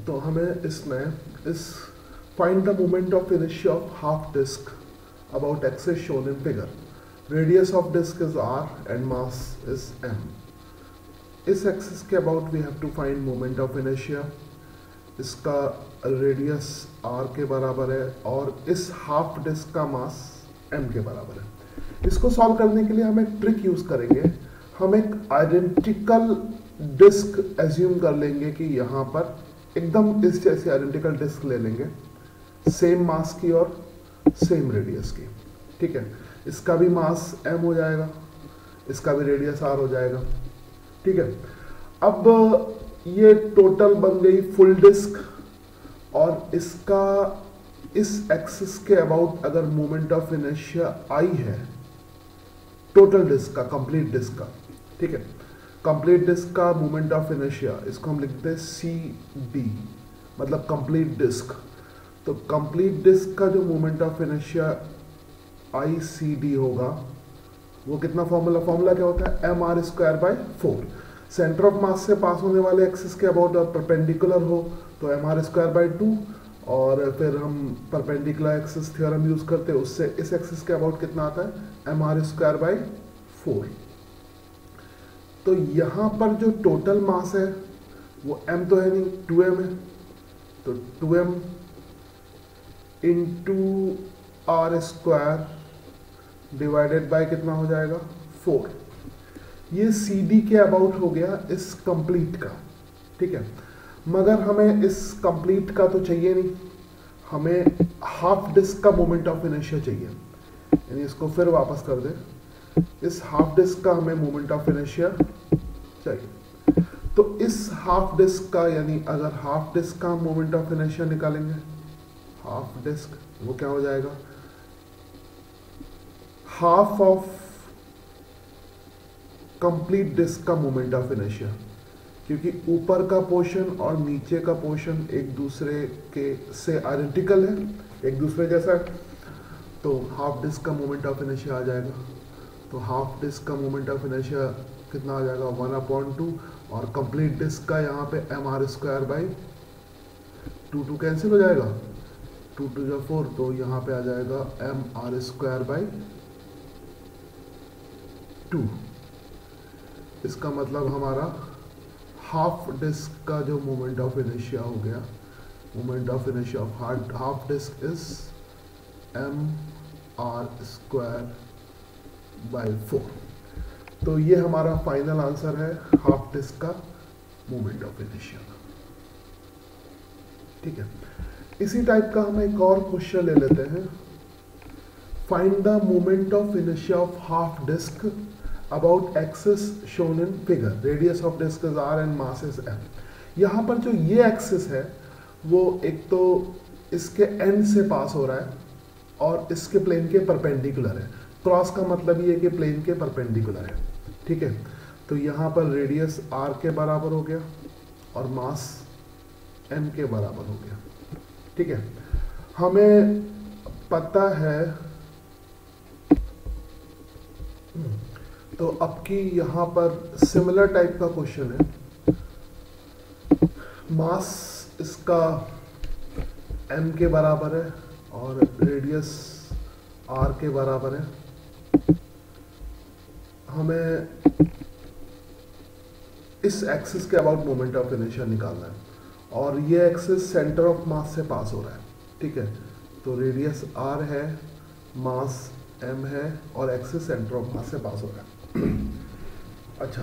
तो हमें इसमें इस find the moment of inertia of half disc about axis shown in figure. Radius of disc is r and mass is m. इस axis के about we have to find moment of inertia. इसका radius r के बराबर है और इस half disc का मास M के बराबर है. इसको सॉल्व करने के लिए हम एक ट्रिक यूज करेंगे. हम एक आइडेंटिकल डिस्क एज्यूम कर लेंगे कि यहाँ पर एकदम इस जैसी आइडेंटिकल डिस्क ले लेंगे, सेम मास की और सेम रेडियस की. ठीक है, इसका भी मास m हो जाएगा, इसका भी रेडियस r हो जाएगा. ठीक है, अब ये टोटल बन गई फुल डिस्क और इसका इस एक्सिस के अबाउट अगर मोमेंट ऑफ इनर्शिया I है टोटल डिस्क का, कंप्लीट डिस्क का. ठीक है, कंप्लीट डिस्क का मोमेंट ऑफ इनर्शिया इसको हम लिखते हैं CD, मतलब कंप्लीट डिस्क. तो कंप्लीट डिस्क का जो मोमेंट ऑफ इनर्शिया ICD होगा वो कितना, फॉर्मूला क्या होता है, mr²/4. सेंटर ऑफ मास से पास होने वाले एक्सिस के अबाउट और परपेंडिकुलर हो तो mr²/2, और फिर हम परपेंडिकुलर एक्सिस थ्योरम यूज करते हैं, उससे इस एक्सिस के अबाउट कितना आता है, mr²/4. तो यहाँ पर जो टोटल मास है वो m तो है नहीं, 2m है. तो 2m into r² divided by कितना हो जाएगा, 4. ये CD के अबाउट हो गया इस कंप्लीट का. ठीक है, मगर हमें इस कंप्लीट का तो चाहिए नहीं, हमें हाफ डिस्क का मोमेंट ऑफ इनर्शिया चाहिए. यानी इसको फिर वापस कर दे, इस हाफ डिस्क का हमें मोमेंट ऑफ इनर्शिया चाहिए. तो इस हाफ डिस्क का, यानी अगर हाफ डिस्क का मोमेंट ऑफ इनर्शिया निकालेंगे, हाफ डिस्क वो क्या हो जाएगा, हाफ ऑफ कंप्लीट डिस्क का मोमेंट ऑफ इनर्शिया. क्योंकि ऊपर का पोर्शन और नीचे का पोर्शन एक दूसरे के से आइडेंटिकल है, एक दूसरे जैसा है, तो हाफ डिस्क का मोमेंट ऑफ इनर्शिया आ जाएगा. तो हाफ डिस्क का मोमेंट ऑफ इनर्शिया कितना आ जाएगा, 1/2, और कंप्लीट डिस्क का यहाँ पे mr²/2 कैंसिल हो जाएगा, 2 2 जा 4, तो यहाँ पे आ जाएगा mr²/2. इसका मतलब हमारा हाफ डिस्क का जो मोमेंट ऑफ इनर्शिया हो गया, moment of inertia of half disc is mr²/4. तो ये हमारा फाइनल आंसर है हाफ डिस्क का मोमेंट ऑफ इनर्शिया. ठीक है, इसी टाइप का हम एक और क्वेश्चन ले लेते हैं. Find the moment of inertia of half disc about axis shown in figure. Radius of disc is r and mass is m. यहाँ पर जो ये एक्सिस है वो एक तो इसके एंड से पास हो रहा है और इसके प्लेन के परपेंडिकुलर है. क्रॉस का मतलब ये है कि प्लेन के परपेंडिकुलर है. ठीक है, तो यहाँ पर रेडियस r के बराबर हो गया और मास m के बराबर हो गया. ठीक है, हमें पता है, तो अब की यहाँ पर सिमिलर टाइप का क्वेश्चन है. मास इसका m के बराबर है और रेडियस r के बराबर है. हमें इस एक्सिस के अबाउट मोमेंट ऑफ इनर्शिया निकालना है और ये एक्सिस सेंटर ऑफ मास से पास हो रहा है. ठीक है, तो रेडियस r है, मास m है और एक्सिस सेंटर ऑफ मास से पास हो रहा है. अच्छा,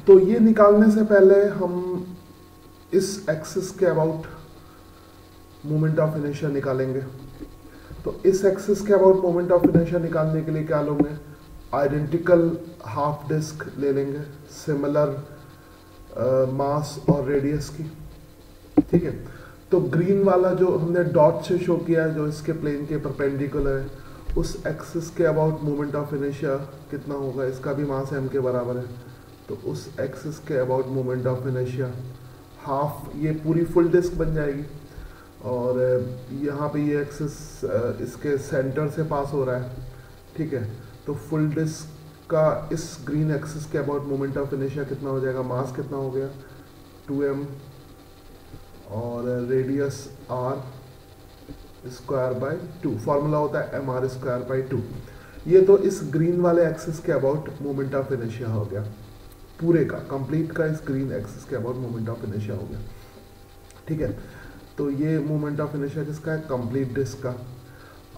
तो ये निकालने से पहले हम इस एक्सिस के अबाउट मोमेंट ऑफ इनर्शिया निकालेंगे. तो इस एक्सिस के अबाउट मोमेंट ऑफ इनर्शिया निकालने के लिए क्या लोगे, आइडेंटिकल हाफ डिस्क ले लेंगे, सिमिलर मास और रेडियस की. ठीक है, तो ग्रीन वाला जो हमने डॉट से शो किया है, जो इसके प्लेन के परपेंडिकुलर है, उस एक्सिस के अबाउट मोमेंट ऑफ इनर्शिया कितना होगा, इसका भी मास m के बराबर है. तो उस एक्सिस के about moment of inertia half, ये पूरी फुल डिस्क बन जाएगी और यहाँ पे ये एक्सिस इसके सेंटर से पास हो रहा है. ठीक है, तो फुल डिस्क का इस ग्रीन एक्सिस के अबाउट मोमेंट ऑफ इनर्शिया कितना हो जाएगा, मास कितना हो गया, 2m और radius r square by 2, formula होता है mr स्क्वायर बाय 2। ये तो इस ग्रीन वाले एक्सिस के अबाउट मोमेंट ऑफ इनर्शिया हो गया, पूरे का कंप्लीट का इस ग्रीन एक्सिस के अबाउट मोमेंट ऑफ इनर्शिया हो गया। ठीक है, तो ये मोमेंट ऑफ इनर्शिया किसका है, कंप्लीट डिस्क का।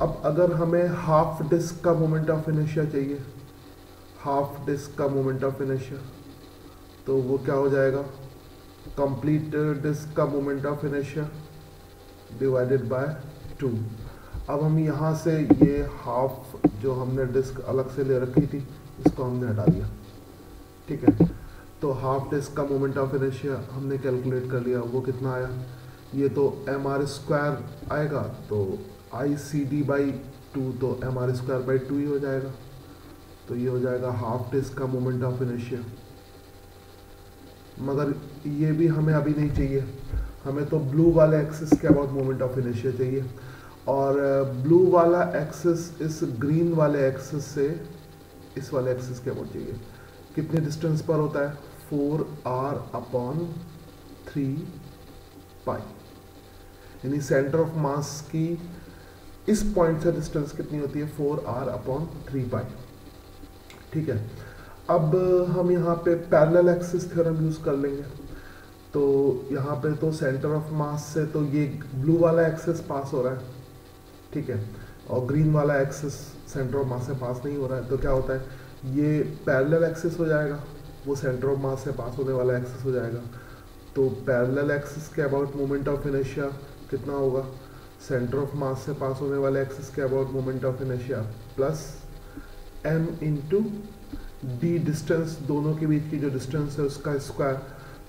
अब अगर हमें हाफ डिस्क का मोमेंट ऑफ इनर्शिया चाहिए, हाफ डिस्क का मोमेंट ऑफ इनर्शिया, तो वो क्या हो जाएगा, कंप्लीट डिस्क का moment of inertia divided by 2। अब हम यहाँ से ये हाफ जो हमने डिस्क अलग से ले रखी थी इसको हमने हटा दिया। ठीक है, तो हाफ डिस्क का मोमेंट ऑफ इनर्शिया हमने कैलकुलेट कर लिया, वो कितना आया, ये तो mr स्क्वायर आएगा, तो ICD बाई 2, तो mr स्क्वायर बाई 2 ही हो जाएगा। तो ये हो जाएगा हाफ डिस्क का मोमेंट ऑफ इनर्शिया। मगर ये भी हमें अभी नहीं चाहिए, हमें तो ब्लू वाले एक्सिस के अबाउट मोमेंट ऑफ इनर्शिया चाहिए, और ब्लू वाला एक्सिस इस ग्रीन वाले एक्सिस से इस वाले एक्सिस के अबाउट चाहिए। कितने डिस्टेंस पर होता है, 4r/3 पाई, यानी सेंटर ऑफ मास की इस पॉइंट से डिस्टेंस कितनी होती है, 4r/3 पाई। ठीक है, अब हम यहाँ पे पैरेलल एक्सिस थ्योरम यूज कर लेंगे। तो यहाँ पे तो सेंटर ऑफ मास से तो ये ब्लू वाला एक्सिस पास हो रहा है, ठीक है, और ग्रीन वाला एक्सिस सेंटर ऑफ मास से पास नहीं हो रहा है, तो क्या होता है, ये पैरेलल एक्सिस हो जाएगा, वो सेंटर ऑफ मास से पास होने वाला एक्सिस हो जाएगा। तो पैरेलल एक्सिस के अबाउट मोमेंट ऑफ इनर्शिया कितना होगा, सेंटर ऑफ मास से पास होने वाले एक्सिस के about moment of inertia plus m into D, distance दोनों के बीच की जो डिस्टेंस है उसका स्क्वायर,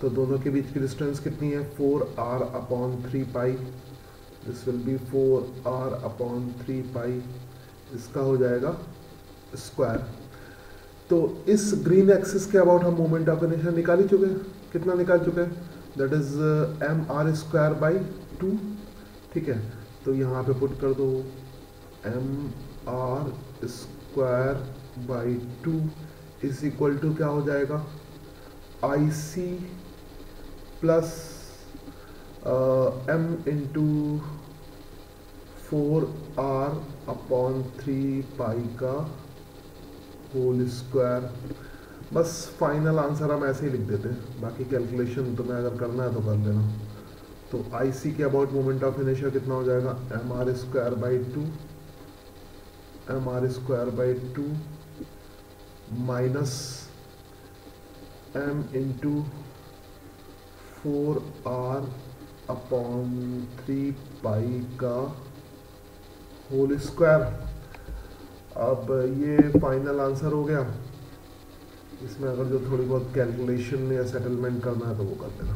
तो दोनों के बीच की डिस्टेंस कितनी है, 4r/3 pi, this will be 4r/3 पाई, इसका हो जाएगा स्क्वायर। तो इस ग्रीन एक्सिस के अबाउट हम मोमेंट ऑफ इनर्शिया निकाल ही चुके हैं, कितना निकाल चुके हैं, that is mr square by 2। ठीक है, तो यहाँ पे पुट कर दो mr square by 2 is equal to क्या हो जाएगा, IC plus m into 4r/3 pi का होल स्क्वायर। बस फाइनल आंसर हम ऐसे ही लिख देते हैं, बाकी कैलकुलेशन तुम्हें अगर करना है तो कर लेना। तो IC के अबाउट मोमेंट ऑफ इनर्शिया कितना हो जाएगा, mr square by 2, mr square by 2 minus m into 4r/3 pi का होल स्क्वायर। अब ये फाइनल आंसर हो गया, इसमें अगर जो थोड़ी बहुत कैलकुलेशन या सेटलमेंट करना है तो वो कर देना।